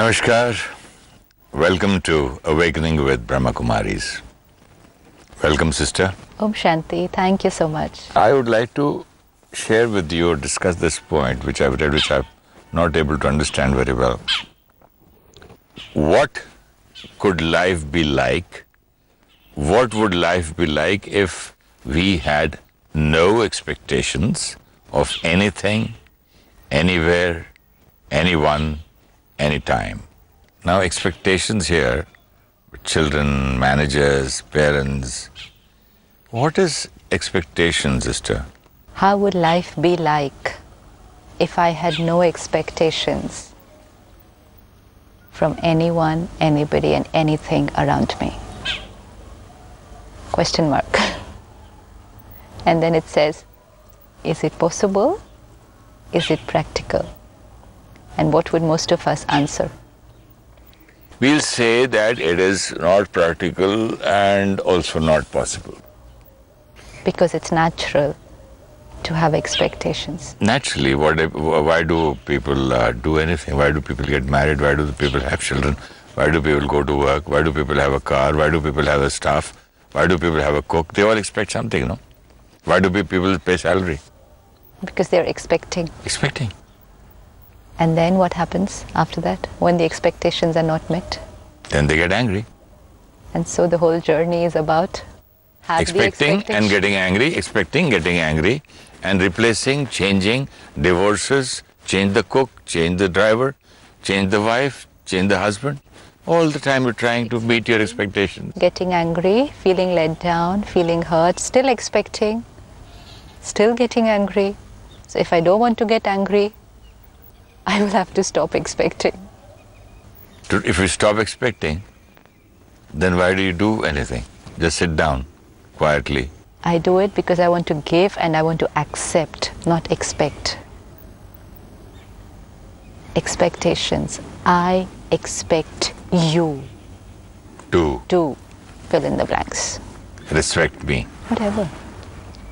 Namaskar. Welcome to Awakening with Brahmakumaris. Welcome, sister. Om Shanti. Thank you so much. I would like to share with you or discuss this point which I've read, which I'm not able to understand very well. What could life be like? What would life be like if we had no expectations of anything, anywhere, anyone, anytime? Now, expectations here, children, managers, parents. What is expectation, sister? How would life be like if I had no expectations from anyone, anybody, and anything around me? Question mark. And then it says, is it possible? Is it practical? And what would most of us answer? We'll say that it is not practical and also not possible. Because it's natural to have expectations. Naturally, why do people do anything? Why do people get married? Why do people have children? Why do people go to work? Why do people have a car? Why do people have a staff? Why do people have a cook? They all expect something, no? Why do people pay salary? Because they're expecting. Expecting. And then what happens after that when the expectations are not met? Then they get angry. And so the whole journey is about expecting and getting angry, expecting, getting angry, and replacing, changing, divorces, change the cook, change the driver, change the wife, change the husband. All the time you're trying to meet your expectations. Getting angry, feeling let down, feeling hurt, still expecting, still getting angry. So if I don't want to get angry, I will have to stop expecting. If you stop expecting, then why do you do anything? Just sit down quietly. I do it because I want to give and I want to accept, not expect. Expectations. I expect you to fill in the blanks. Respect me. Whatever.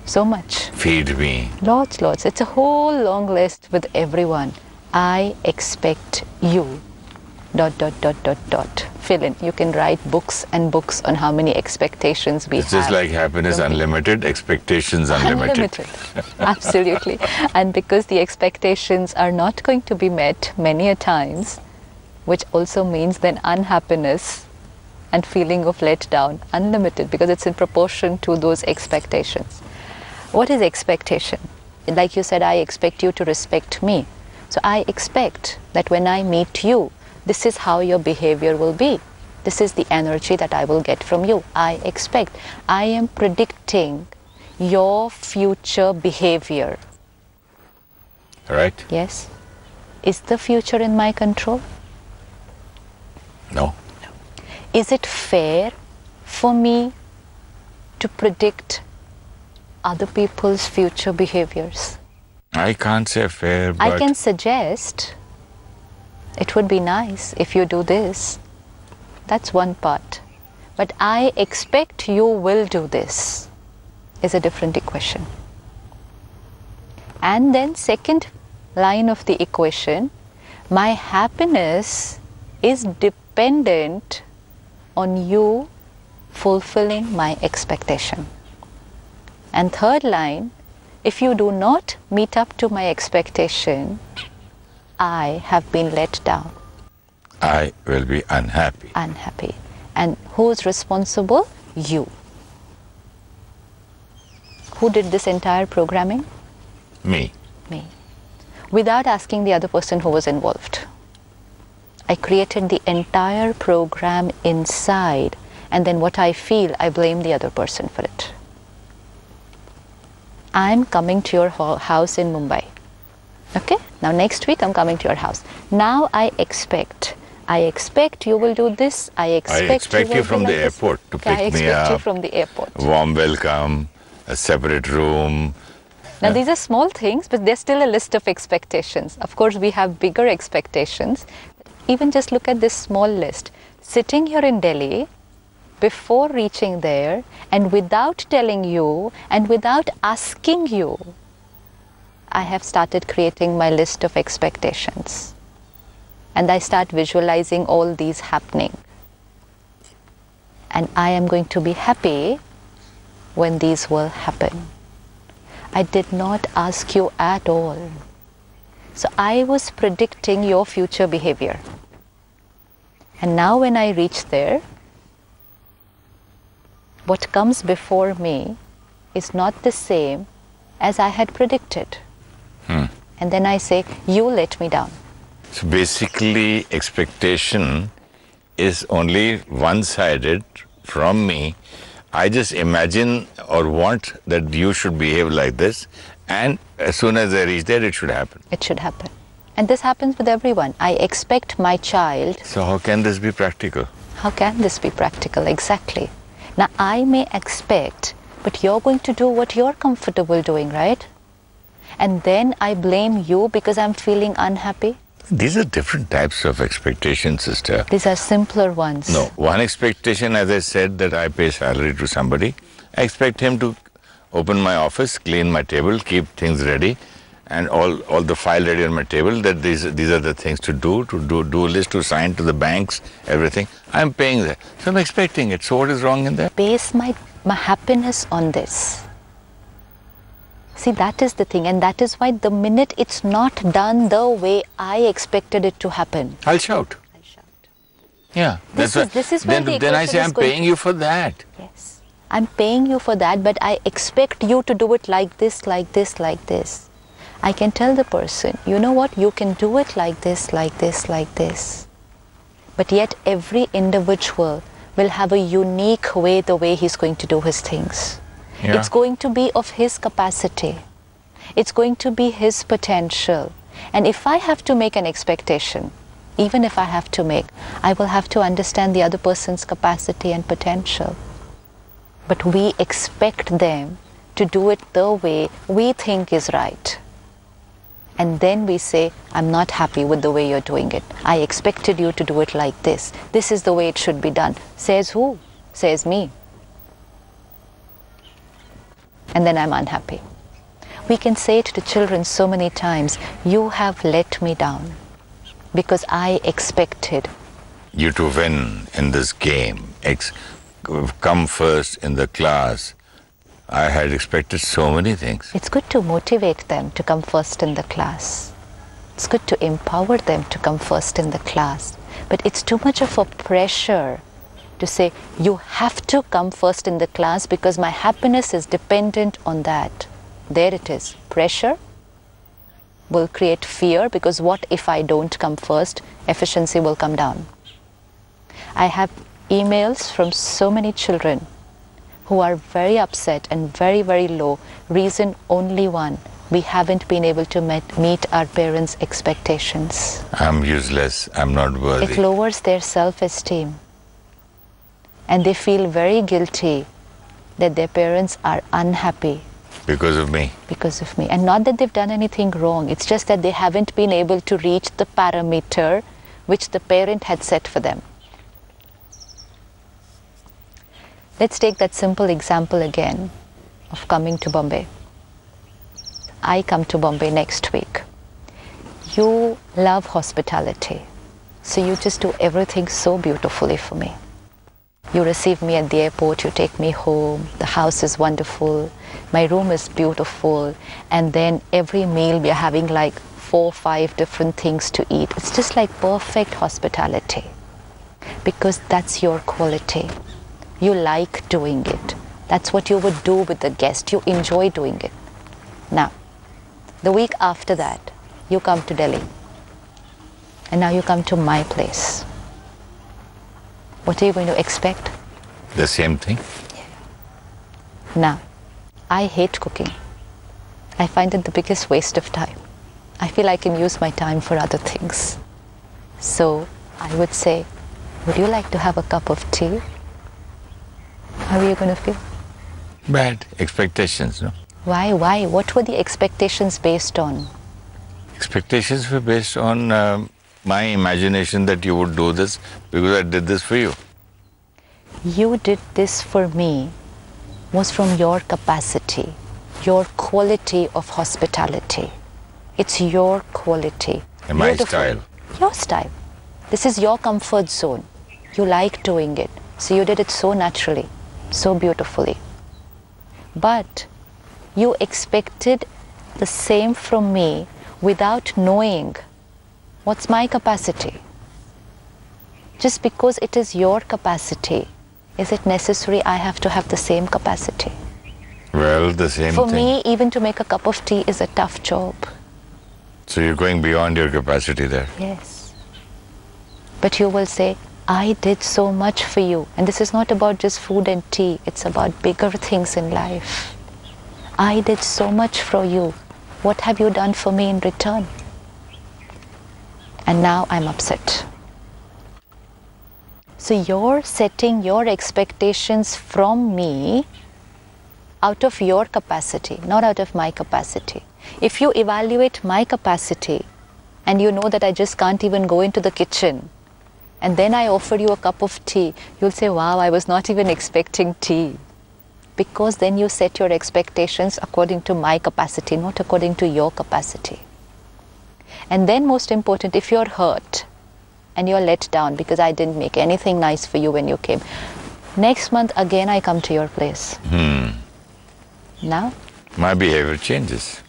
So much. Feed me. Lots. It's a whole long list with everyone. I expect you. ... Fill in. You can write books and books on how many expectations we have. It's just like happiness unlimited, expectations unlimited. Absolutely. And because the expectations are not going to be met many a times, which also means then unhappiness and feeling of letdown, unlimited, because it's in proportion to those expectations. What is expectation? Like you said, I expect you to respect me. So I expect that when I meet you, this is how your behavior will be. This is the energy that I will get from you. I expect. I am predicting your future behavior. Right? Yes. Is the future in my control? No. Is it fair for me to predict other people's future behaviors? I can't say fair, but I can suggest it would be nice if you do this. That's one part. But I expect you will do this is a different equation. And then second line of the equation, my happiness is dependent on you fulfilling my expectation. And third line, if you do not meet up to my expectation, I have been let down. I will be unhappy. Unhappy. And who's responsible? You. Who did this entire programming? Me. Me. Without asking the other person who was involved. I created the entire program inside, and then what I feel, I blame the other person for it. I'm coming to your house in Mumbai. Okay? Now next week I'm coming to your house. Now I expect you will do this. I expect you from the airport to pick me up. I expect you from the airport. Warm welcome, a separate room. Now these are small things, but there's still a list of expectations. Of course, we have bigger expectations. Even just look at this small list. Sitting here in Delhi, before reaching there, and without telling you, and without asking you, I have started creating my list of expectations. And I start visualizing all these happening. And I am going to be happy when these will happen. I did not ask you at all. So I was predicting your future behavior. And now when I reach there, what comes before me is not the same as I had predicted. And then I say, you let me down. So basically, expectation is only one-sided from me. I just imagine or want that you should behave like this, and as soon as I reach there, it should happen. It should happen. And this happens with everyone. I expect my child. So how can this be practical? How can this be practical? Exactly. Now, I may expect, but you're going to do what you're comfortable doing, right? And then I blame you because I'm feeling unhappy. These are different types of expectations, sister. These are simpler ones. No, one expectation, as I said, that I pay salary to somebody. I expect him to open my office, clean my table, keep things ready, and all the file ready on my table, that these are the things to do a list, to sign to the banks, everything. I'm paying that. So I'm expecting it. So what is wrong in that? Base my happiness on this. See, that is the thing, and that is why the minute it's not done the way I expected it to happen, I'll shout. Yeah. This is where the then I equation say, is I'm going paying you for that. Yes. I'm paying you for that, but I expect you to do it like this, like this, like this. I can tell the person, you know what, you can do it like this, like this, like this. But yet every individual will have a unique way, the way he's going to do his things. Yeah. It's going to be of his capacity. It's going to be his potential. And if I have to make an expectation, even if I have to make, I will have to understand the other person's capacity and potential. But we expect them to do it the way we think is right. And then we say, I'm not happy with the way you're doing it. I expected you to do it like this. This is the way it should be done. Says who? Says me. And then I'm unhappy. We can say it to children so many times, you have let me down because I expected You to win in this game, come first in the class. I had expected so many things. It's good to motivate them to come first in the class. It's good to empower them to come first in the class. But it's too much of a pressure to say, you have to come first in the class because my happiness is dependent on that. There it is. Pressure will create fear because what if I don't come first? Efficiency will come down. I have emails from so many children who are very upset and very, very low. Reason only one. We haven't been able to meet our parents' expectations. I'm useless. I'm not worthy. It lowers their self-esteem. And they feel very guilty that their parents are unhappy. Because of me. Because of me. And not that they've done anything wrong. It's just that they haven't been able to reach the parameter which the parent had set for them. Let's take that simple example again of coming to Bombay. I come to Bombay next week. You love hospitality. So you just do everything so beautifully for me. You receive me at the airport, you take me home, the house is wonderful, my room is beautiful, and then every meal we are having like 4 or 5 different things to eat. It's just like perfect hospitality because that's your quality. You like doing it. That's what you would do with the guest. You enjoy doing it. Now, the week after that, you come to Delhi. And now you come to my place. What are you going to expect? The same thing? Now, I hate cooking. I find it the biggest waste of time. I feel I can use my time for other things. So, I would say, would you like to have a cup of tea? How are you going to feel? Bad expectations, no? Why? What were the expectations based on? Expectations were based on my imagination that you would do this because I did this for you. You did this for me was from your capacity, your quality of hospitality. It's your quality. And my style. Your style. This is your comfort zone. You like doing it. So you did it so naturally, so beautifully. But you expected the same from me without knowing what's my capacity. Just because it is your capacity, is it necessary I have to have the same capacity? Well, the same For thing. me, even to make a cup of tea is a tough job. So you're going beyond your capacity there. Yes. But you will say, I did so much for you. And this is not about just food and tea. It's about bigger things in life. I did so much for you. What have you done for me in return? And now I'm upset. So you're setting your expectations from me out of your capacity, not out of my capacity. If you evaluate my capacity and you know that I just can't even go into the kitchen, and then I offer you a cup of tea, you'll say, wow, I was not even expecting tea. Because then you set your expectations according to my capacity, not according to your capacity. And then most important, if you're hurt and you're let down because I didn't make anything nice for you when you came, next month again I come to your place. Now? My behavior changes.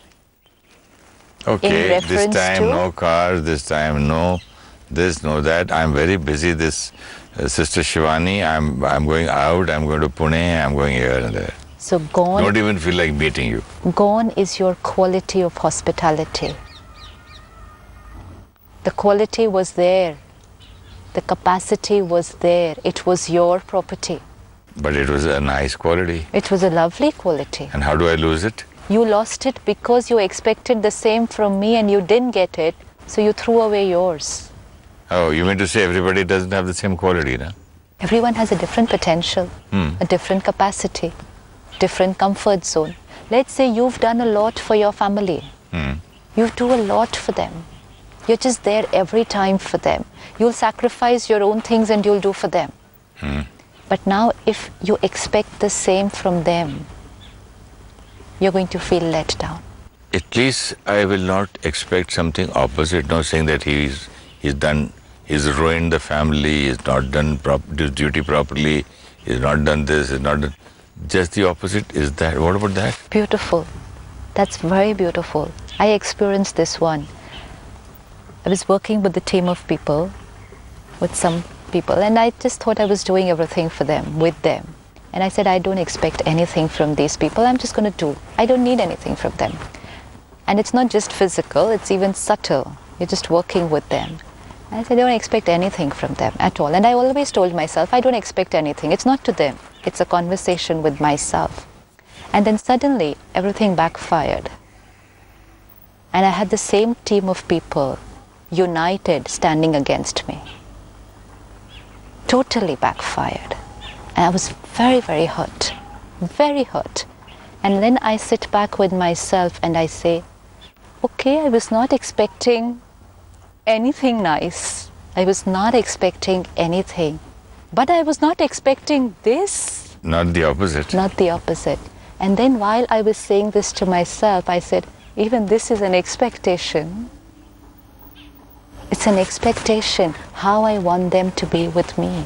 Okay, this reference time to? no car, this time no this, no that. I'm very busy. This Sister Shivani, I'm going out, I'm going to Pune, I'm going here and there. So gone, Don't even feel like meeting you. gone is your quality of hospitality. The quality was there. The capacity was there. It was your property. But it was a nice quality. It was a lovely quality. And how do I lose it? You lost it because you expected the same from me and you didn't get it, so you threw away yours. Oh, you mean to say everybody doesn't have the same quality, no? Everyone has a different potential, a different capacity, different comfort zone. Let's say you've done a lot for your family. You do a lot for them. You're just there every time for them. You'll sacrifice your own things and you'll do for them. But now if you expect the same from them, you're going to feel let down. At least I will not expect something opposite, not saying that he's ruined the family, he's not done his duty properly, he's not done this, he's not done... Just the opposite is that. What about that? Beautiful. That's very beautiful. I experienced this one. I was working with a team of people, with some people, and I just thought I was doing everything for them, with them. And I said, I don't expect anything from these people, I'm just going to do. I don't need anything from them. And it's not just physical, it's even subtle. You're just working with them. I said, I don't expect anything from them at all. And I always told myself, I don't expect anything. It's not to them. It's a conversation with myself. And then suddenly, everything backfired. And I had the same team of people united standing against me. Totally backfired. And I was very, very hurt. Very hurt. And then I sit back with myself and I say, okay, I was not expecting anything nice. I was not expecting anything. But I was not expecting this. Not the opposite. Not the opposite. And then while I was saying this to myself, I said, even this is an expectation. It's an expectation how I want them to be with me.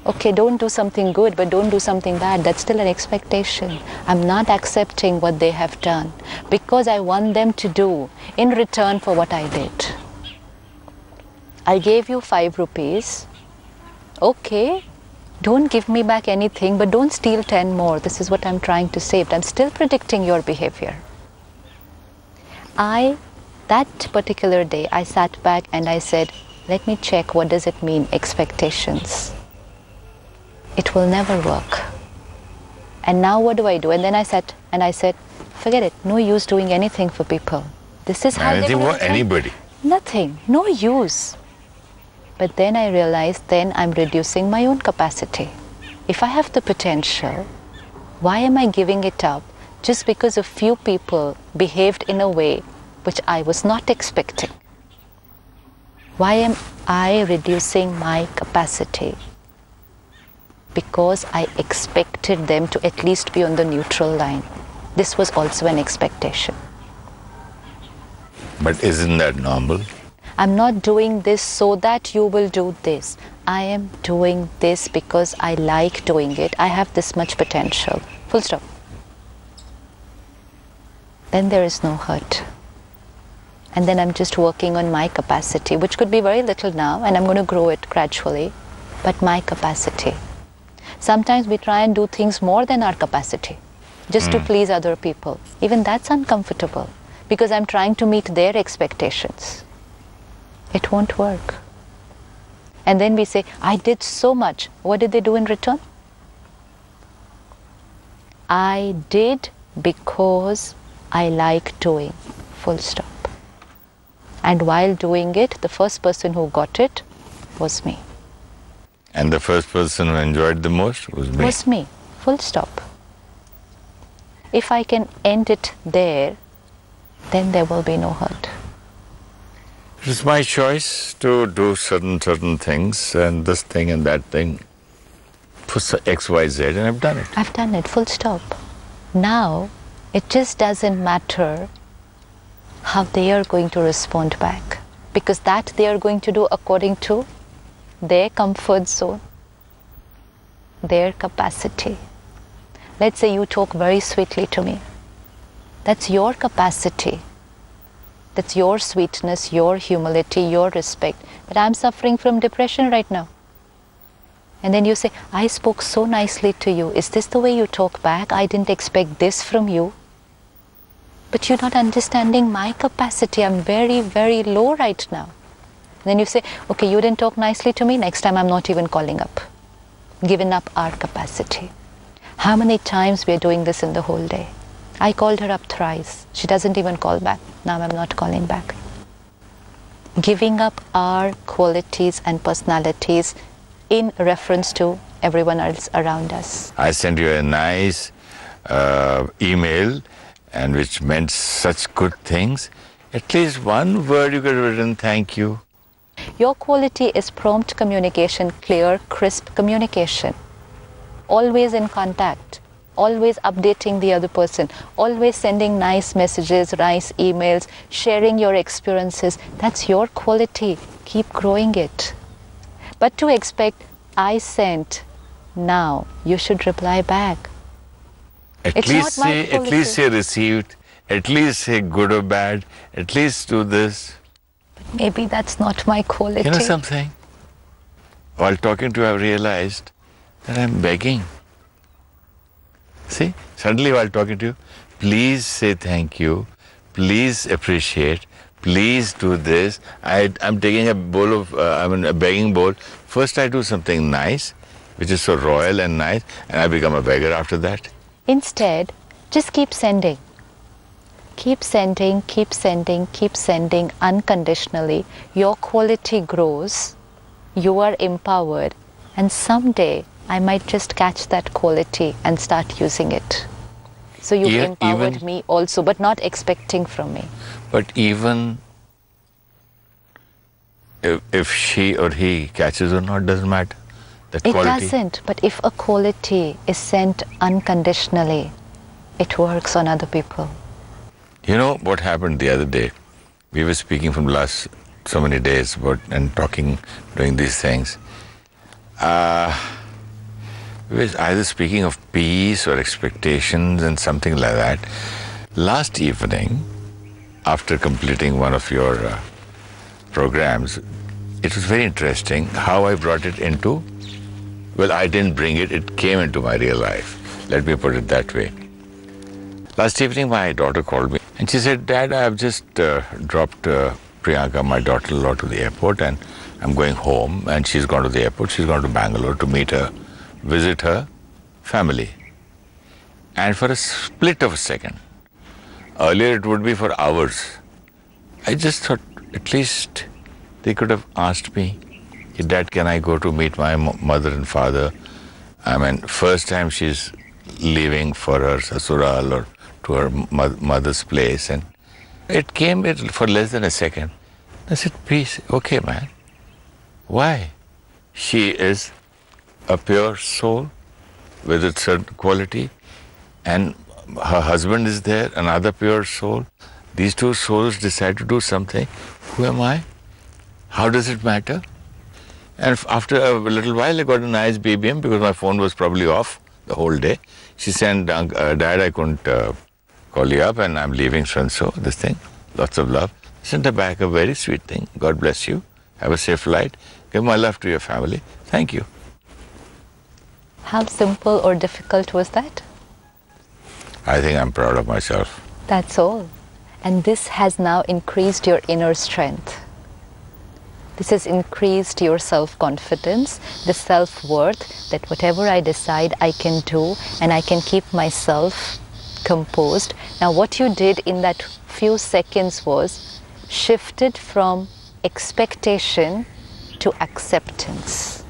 Okay, don't do something good, but don't do something bad. That's still an expectation. I'm not accepting what they have done because I want them to do in return for what I did. I gave you 5 rupees. Okay, don't give me back anything, but don't steal 10 more. This is what I'm trying to say. But I'm still predicting your behavior. That particular day, I sat back and I said, let me check what does it mean, expectations. It will never work. And now what do I do? And then I sat and I said, forget it, no use doing anything for people. This is how Anything for anybody. Nothing, no use. But then I realized then I'm reducing my own capacity. If I have the potential, why am I giving it up just because a few people behaved in a way which I was not expecting? Why am I reducing my capacity? Because I expected them to at least be on the neutral line. This was also an expectation. But isn't that normal? I'm not doing this so that you will do this. I am doing this because I like doing it. I have this much potential. Full stop. Then there is no hurt. And then I'm just working on my capacity, which could be very little now, and I'm going to grow it gradually. But my capacity. Sometimes we try and do things more than our capacity, just to please other people. Even that's uncomfortable, because I'm trying to meet their expectations. It won't work. And then we say, I did so much. What did they do in return? I did because I like doing. Full stop. And while doing it, the first person who got it was me. And the first person who enjoyed the most was me. Was me. Full stop. If I can end it there, then there will be no hurt. It was my choice to do certain things, and this thing and that thing for X, Y, Z, and I've done it. I've done it. Full stop. Now, it just doesn't matter how they are going to respond back, because that they are going to do according to their comfort zone, their capacity. Let's say you talk very sweetly to me. That's your capacity. That's your sweetness, your humility, your respect. But I'm suffering from depression right now. And then you say, I spoke so nicely to you. Is this the way you talk back? I didn't expect this from you. But you're not understanding my capacity. I'm very, very low right now. Then you say, okay, you didn't talk nicely to me. Next time I'm not even calling up. Given up our capacity. How many times we are doing this in the whole day? I called her up thrice. She doesn't even call back. Now I'm not calling back. Giving up our qualities and personalities in reference to everyone else around us. I sent you a nice email, and which meant such good things. At least one word you could have written, thank you. Your quality is prompt communication, clear, crisp communication. Always in contact, always updating the other person, always sending nice messages, nice emails, sharing your experiences. That's your quality. Keep growing it. But to expect, I sent, now you should reply back. At least say received, at least say good or bad, at least do this. Maybe that's not my quality. You know something? While talking to you, I realized that I'm begging. See, suddenly while talking to you, please say thank you, please appreciate, please do this. I'm taking a bowl of, a begging bowl. First I do something nice, which is so royal and nice, and I become a beggar after that. Instead, just keep sending. Keep sending, keep sending, keep sending unconditionally. Your quality grows, you are empowered, and someday I might just catch that quality and start using it. So you empowered me also, but not expecting from me. But even if she or he catches or not, doesn't matter. That quality. It doesn't, but if a quality is sent unconditionally, it works on other people. You know what happened the other day? We were speaking from last so many days about and talking, doing these things. We were either speaking of peace or expectations and something like that. Last evening, after completing one of your programs, it was very interesting how I brought it into, well, I didn't bring it, it came into my real life. Let me put it that way. Last evening, my daughter called me and she said, Dad, I've just dropped Priyanka, my daughter-in-law, to the airport, and I'm going home, and she's gone to the airport. She's gone to Bangalore to meet her, visit her family. And for a split of a second, earlier it would be for hours, I just thought at least they could have asked me, Dad, can I go to meet my mother and father? I mean, first time she's leaving for her sasural or to her mother's place, and it came for less than a second. I said, please, okay, man. Why? She is a pure soul with a certain quality, and her husband is there, another pure soul. These two souls decide to do something. Who am I? How does it matter? And after a little while, I got a nice BBM because my phone was probably off the whole day. She said, Dad, I couldn't call you up and I'm leaving so-and-so, this thing. Lots of love. Sent her back a very sweet thing. God bless you. Have a safe flight. Give my love to your family. Thank you. How simple or difficult was that? I think I'm proud of myself. That's all. And this has now increased your inner strength. This has increased your self-confidence, the self-worth that whatever I decide I can do and I can keep myself composed. Now what you did in that few seconds was shifted from expectation to acceptance.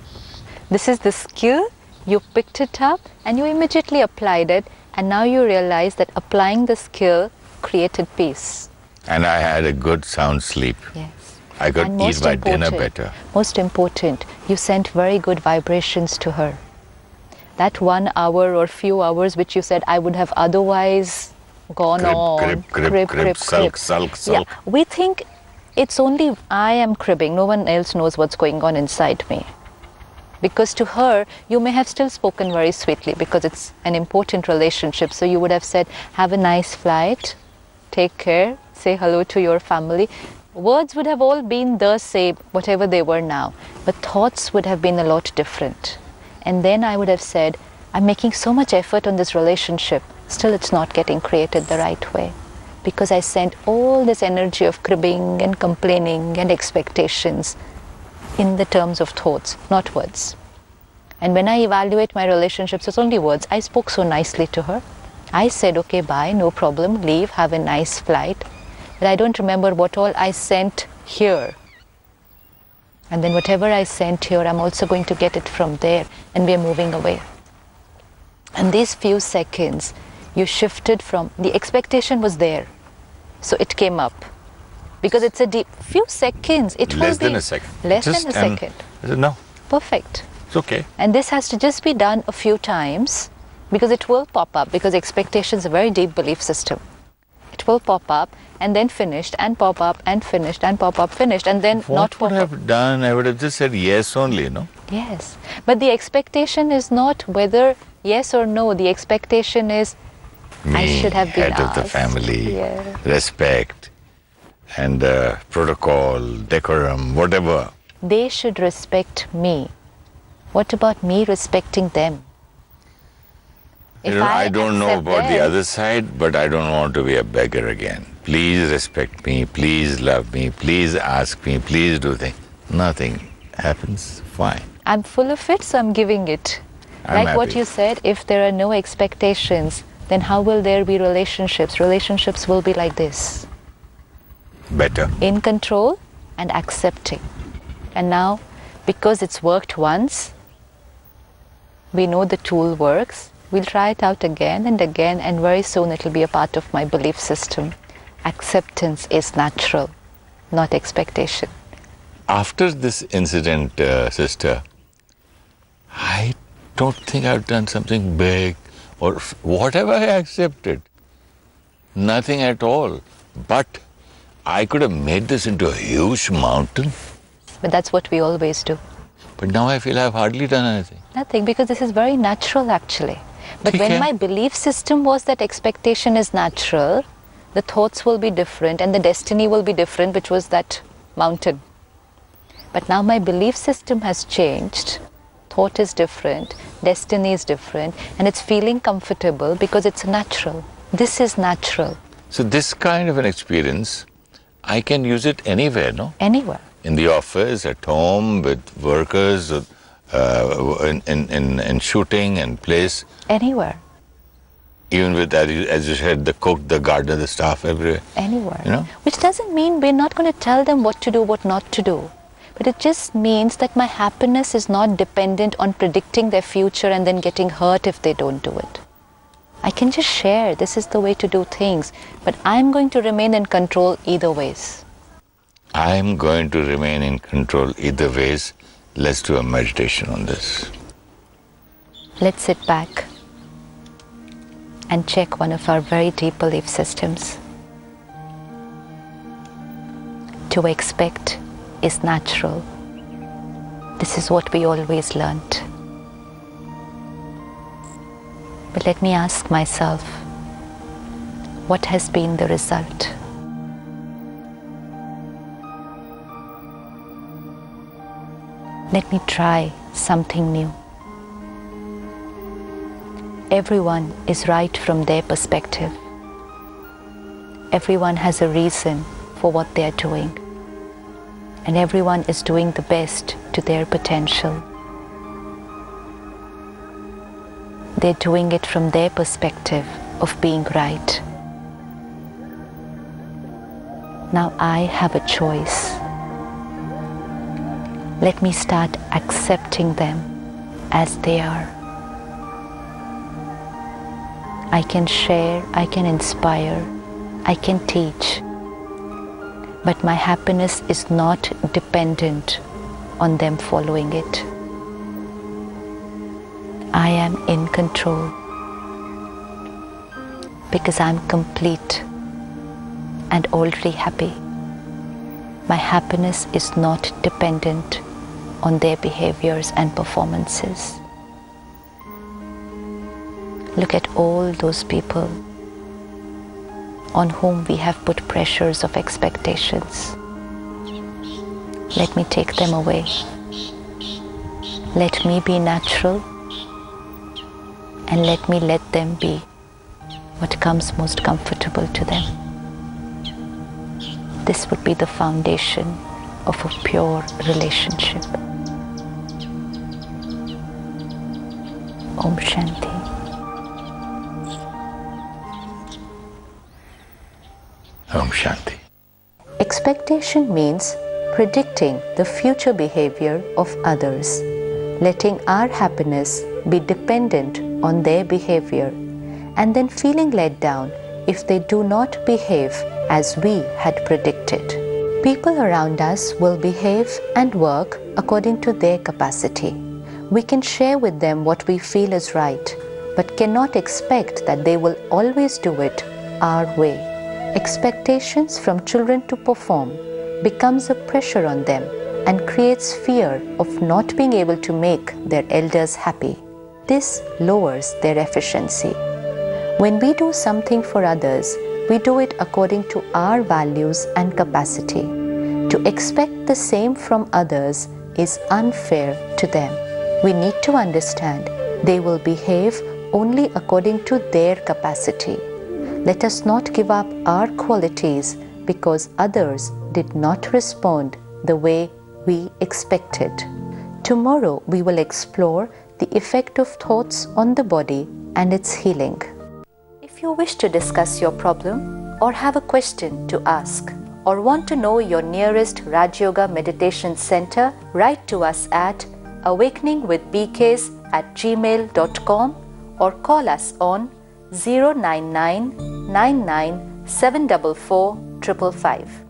This is the skill, you picked it up and you immediately applied it, and now you realize that applying the skill created peace. And I had a good sound sleep. Yes. I could eat my dinner better. Most important, you sent very good vibrations to her. That 1 hour or few hours which you said I would have otherwise gone on. Crib, sulk. Yeah, we think it's only I am cribbing. No one else knows what's going on inside me. Because to her, you may have still spoken very sweetly because it's an important relationship. So you would have said, have a nice flight, take care, say hello to your family. Words would have all been the same, whatever they were now. But thoughts would have been a lot different. And then I would have said, I'm making so much effort on this relationship. Still, it's not getting created the right way. Because I sent all this energy of cribbing and complaining and expectations in the terms of thoughts, not words. And when I evaluate my relationships, it's only words. I spoke so nicely to her. I said, okay, bye, no problem, leave, have a nice flight. But I don't remember what all I sent here. And then whatever I sent here, I'm also going to get it from there, and we're moving away. And these few seconds, you shifted from, the expectation was there, so it came up. Because it's a deep, few seconds, it will be... Less than a second. Less than a second. I said, no. Perfect. It's okay. And this has to just be done a few times, because it will pop up, because expectation is a very deep belief system. It will pop up and then finished and pop up and finished and pop up, finished, and then not pop up. What would I have done? I would have just said yes only, no? Yes. But the expectation is not whether yes or no. The expectation is I should have been head of the family, respect and protocol, decorum, whatever. They should respect me. What about me respecting them? I don't know about the other side, but I don't want to be a beggar again. Please respect me, please love me, please ask me, please do things. Nothing happens, fine. I'm full of it, so I'm giving it. I'm like what happy. you said, if there are no expectations, then how will there be relationships? Relationships will be like this. Better. In control and accepting. And now, because it's worked once, we know the tool works. We'll try it out again, and very soon it'll be a part of my belief system. Acceptance is natural, not expectation. After this incident, sister, I don't think I've done something big or whatever I accepted. Nothing at all. But I could have made this into a huge mountain. But that's what we always do. But now I feel I've hardly done anything. Nothing, because this is very natural actually. But when my belief system was that expectation is natural, the thoughts will be different and the destiny will be different, which was that mountain. But now my belief system has changed. Thought is different, destiny is different, and it's feeling comfortable because it's natural. This is natural. So this kind of an experience, I can use it anywhere, no? Anywhere. In the office, at home, with workers, in shooting and place. Anywhere. Even with, as you said, the cook, the gardener, the staff, everywhere. Anywhere. You know? Which doesn't mean we're not going to tell them what to do, what not to do. But it just means that my happiness is not dependent on predicting their future and then getting hurt if they don't do it. I can just share, this is the way to do things, but I'm going to remain in control either ways. I'm going to remain in control either ways. Let's do a meditation on this. Let's sit back and check one of our very deep belief systems. To expect is natural. This is what we always learnt. But let me ask myself, what has been the result? Let me try something new. Everyone is right from their perspective. Everyone has a reason for what they are doing. And everyone is doing the best to their potential. They're doing it from their perspective of being right. Now I have a choice. Let me start accepting them as they are. I can share, I can inspire, I can teach, but my happiness is not dependent on them following it. I am in control because I'm complete and already happy. My happiness is not dependent on their behaviors and performances. Look at all those people on whom we have put pressures of expectations. Let me take them away. Let me be natural, and let me let them be what comes most comfortable to them. This would be the foundation of a pure relationship. Om Shanti. Om Shanti. Expectation means predicting the future behavior of others, letting our happiness be dependent on their behavior, and then feeling let down if they do not behave as we had predicted. People around us will behave and work according to their capacity. We can share with them what we feel is right, but cannot expect that they will always do it our way. Expectations from children to perform becomes a pressure on them and creates fear of not being able to make their elders happy. This lowers their efficiency. When we do something for others, we do it according to our values and capacity. To expect the same from others is unfair to them. We need to understand they will behave only according to their capacity. Let us not give up our qualities because others did not respond the way we expected. Tomorrow we will explore the effect of thoughts on the body and its healing. If you wish to discuss your problem or have a question to ask or want to know your nearest Rajayoga Meditation Center, write to us at awakeningwithbks@gmail.com or call us on 099 99 744 555.